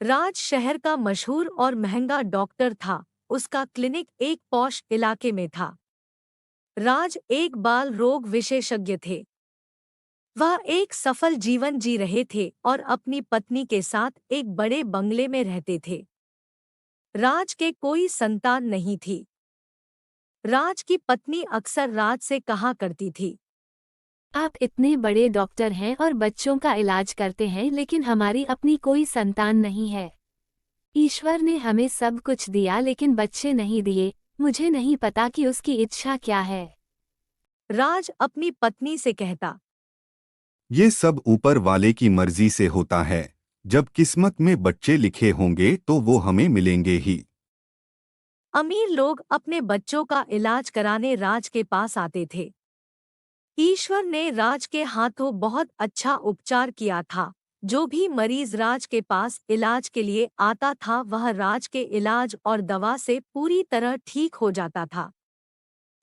राज शहर का मशहूर और महंगा डॉक्टर था। उसका क्लिनिक एक पॉश इलाके में था। राज एक बाल रोग विशेषज्ञ थे। वह एक सफल जीवन जी रहे थे और अपनी पत्नी के साथ एक बड़े बंगले में रहते थे। राज के कोई संतान नहीं थी। राज की पत्नी अक्सर राज से कहा करती थी, आप इतने बड़े डॉक्टर हैं और बच्चों का इलाज करते हैं, लेकिन हमारी अपनी कोई संतान नहीं है। ईश्वर ने हमें सब कुछ दिया लेकिन बच्चे नहीं दिए। मुझे नहीं पता कि उसकी इच्छा क्या है। राज अपनी पत्नी से कहता। ये सब ऊपर वाले की मर्जी से होता है। जब किस्मत में बच्चे लिखे होंगे तो वो हमें मिलेंगे ही। अमीर लोग अपने बच्चों का इलाज कराने राज के पास आते थे। ईश्वर ने राज के हाथों बहुत अच्छा उपचार किया था। जो भी मरीज राज के पास इलाज के लिए आता था वह राज के इलाज और दवा से पूरी तरह ठीक हो जाता था।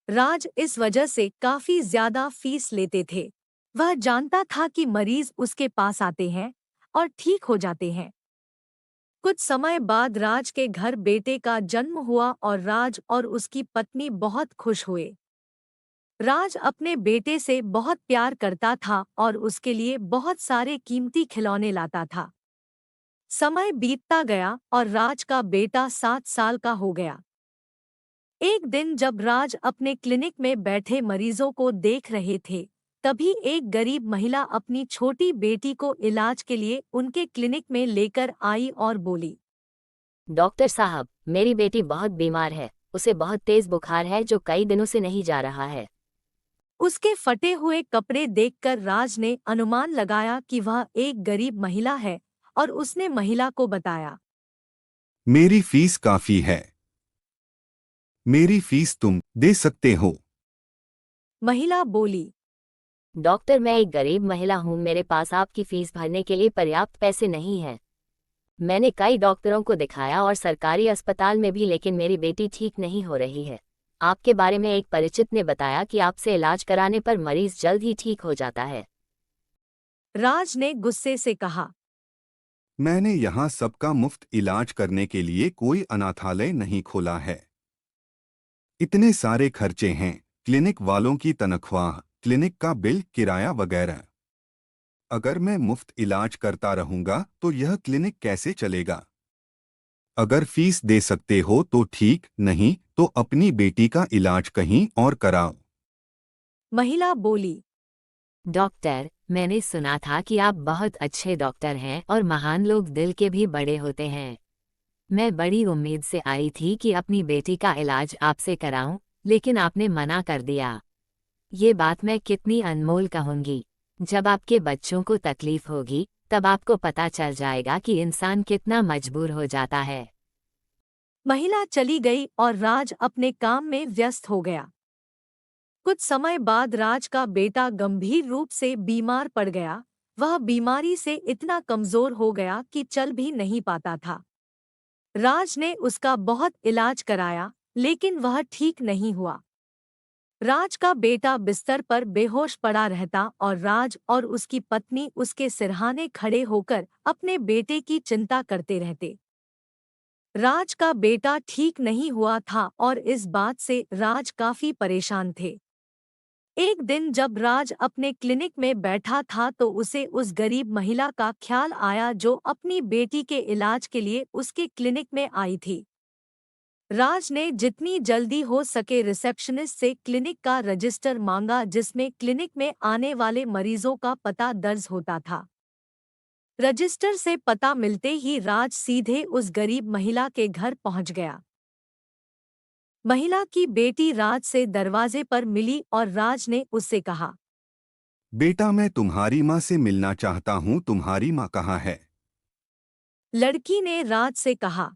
राज इस वजह से काफी ज्यादा फीस लेते थे। वह जानता था कि मरीज उसके पास आते हैं और ठीक हो जाते हैं। कुछ समय बाद राज के घर बेटे का जन्म हुआ और राज और उसकी पत्नी बहुत खुश हुए। राज अपने बेटे से बहुत प्यार करता था और उसके लिए बहुत सारे कीमती खिलौने लाता था। समय बीतता गया और राज का बेटा 7 साल का हो गया। एक दिन जब राज अपने क्लिनिक में बैठे मरीजों को देख रहे थे, तभी एक गरीब महिला अपनी छोटी बेटी को इलाज के लिए उनके क्लिनिक में लेकर आई और बोली, डॉक्टर साहब, मेरी बेटी बहुत बीमार है। उसे बहुत तेज बुखार है जो कई दिनों से नहीं जा रहा है। उसके फटे हुए कपड़े देखकर राज ने अनुमान लगाया कि वह एक गरीब महिला है और उसने महिला को बताया, मेरी फीस काफी है। मेरी फीस तुम दे सकते हो। महिला बोली, डॉक्टर, मैं एक गरीब महिला हूँ। मेरे पास आपकी फीस भरने के लिए पर्याप्त पैसे नहीं हैं। मैंने कई डॉक्टरों को दिखाया और सरकारी अस्पताल में भी, लेकिन मेरी बेटी ठीक नहीं हो रही है। आपके बारे में एक परिचित ने बताया कि आपसे इलाज कराने पर मरीज जल्द ही ठीक हो जाता है। राज ने गुस्से से कहा, मैंने यहाँ सबका मुफ्त इलाज करने के लिए कोई अनाथालय नहीं खोला है। इतने सारे खर्चे हैं, क्लिनिक वालों की तनख्वाह, क्लिनिक का बिल, किराया वगैरह। अगर मैं मुफ्त इलाज करता रहूंगा तो यह क्लिनिक कैसे चलेगा? अगर फीस दे सकते हो तो ठीक, नहीं तो अपनी बेटी का इलाज कहीं और कराओ। महिला बोली, डॉक्टर, मैंने सुना था कि आप बहुत अच्छे डॉक्टर हैं और महान लोग दिल के भी बड़े होते हैं। मैं बड़ी उम्मीद से आई थी कि अपनी बेटी का इलाज आपसे कराऊं, लेकिन आपने मना कर दिया। ये बात मैं कितनी अनमोल कहूंगी। जब आपके बच्चों को तकलीफ होगी तब आपको पता चल जाएगा कि इंसान कितना मजबूर हो जाता है। महिला चली गई और राज अपने काम में व्यस्त हो गया। कुछ समय बाद राज का बेटा गंभीर रूप से बीमार पड़ गया। वह बीमारी से इतना कमजोर हो गया कि चल भी नहीं पाता था। राज ने उसका बहुत इलाज कराया, लेकिन वह ठीक नहीं हुआ। राज का बेटा बिस्तर पर बेहोश पड़ा रहता और राज और उसकी पत्नी उसके सिरहाने खड़े होकर अपने बेटे की चिंता करते रहते। राज का बेटा ठीक नहीं हुआ था और इस बात से राज काफी परेशान थे। एक दिन जब राज अपने क्लिनिक में बैठा था तो उसे उस गरीब महिला का ख्याल आया जो अपनी बेटी के इलाज के लिए उसके क्लिनिक में आई थी। राज ने जितनी जल्दी हो सके रिसेप्शनिस्ट से क्लिनिक का रजिस्टर मांगा जिसमें क्लिनिक में आने वाले मरीजों का पता दर्ज होता था। रजिस्टर से पता मिलते ही राज सीधे उस गरीब महिला के घर पहुंच गया। महिला की बेटी राज से दरवाजे पर मिली और राज ने उससे कहा, बेटा, मैं तुम्हारी माँ से मिलना चाहता हूँ। तुम्हारी माँ कहाँ है? लड़की ने राज से कहा,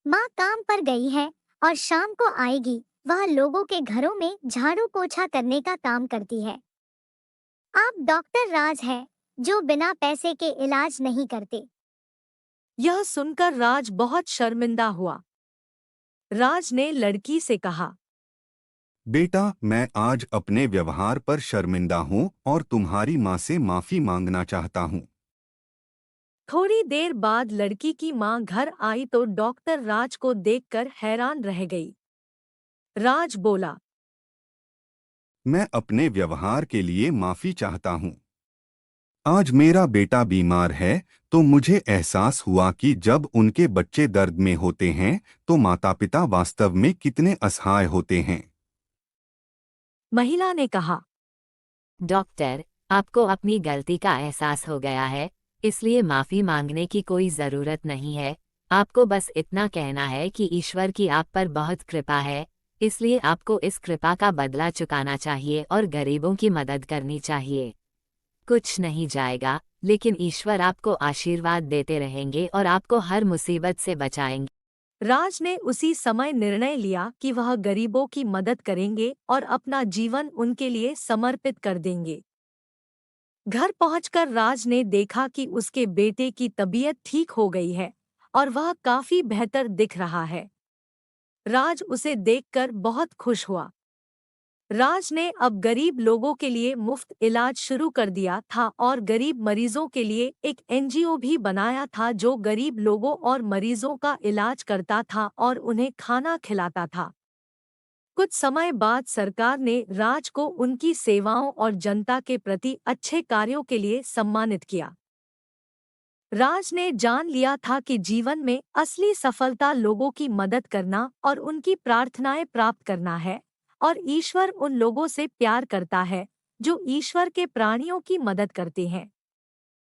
माँ काम पर गई है और शाम को आएगी। वह लोगों के घरों में झाड़ू पोछा करने का काम करती है। आप डॉक्टर राज हैं, जो बिना पैसे के इलाज नहीं करते। यह सुनकर राज बहुत शर्मिंदा हुआ। राज ने लड़की से कहा, बेटा, मैं आज अपने व्यवहार पर शर्मिंदा हूँ और तुम्हारी माँ से माफी मांगना चाहता हूँ। थोड़ी देर बाद लड़की की मां घर आई तो डॉक्टर राज को देखकर हैरान रह गई। राज बोला, मैं अपने व्यवहार के लिए माफी चाहता हूँ। आज मेरा बेटा बीमार है तो मुझे एहसास हुआ कि जब उनके बच्चे दर्द में होते हैं तो माता-पिता वास्तव में कितने असहाय होते हैं। महिला ने कहा। डॉक्टर, आपको अपनी गलती का एहसास हो गया है, इसलिए माफ़ी मांगने की कोई ज़रूरत नहीं है। आपको बस इतना कहना है कि ईश्वर की आप पर बहुत कृपा है, इसलिए आपको इस कृपा का बदला चुकाना चाहिए और गरीबों की मदद करनी चाहिए। कुछ नहीं जाएगा, लेकिन ईश्वर आपको आशीर्वाद देते रहेंगे और आपको हर मुसीबत से बचाएंगे। राज ने उसी समय निर्णय लिया कि वह गरीबों की मदद करेंगे और अपना जीवन उनके लिए समर्पित कर देंगे। घर पहुंचकर राज ने देखा कि उसके बेटे की तबीयत ठीक हो गई है और वह काफी बेहतर दिख रहा है। राज उसे देखकर बहुत खुश हुआ। राज ने अब गरीब लोगों के लिए मुफ्त इलाज शुरू कर दिया था और गरीब मरीजों के लिए एक एनजीओ भी बनाया था जो गरीब लोगों और मरीजों का इलाज करता था और उन्हें खाना खिलाता था। कुछ समय बाद सरकार ने राज को उनकी सेवाओं और जनता के प्रति अच्छे कार्यों के लिए सम्मानित किया। राज ने जान लिया था कि जीवन में असली सफलता लोगों की मदद करना और उनकी प्रार्थनाएं प्राप्त करना है, और ईश्वर उन लोगों से प्यार करता है जो ईश्वर के प्राणियों की मदद करते हैं।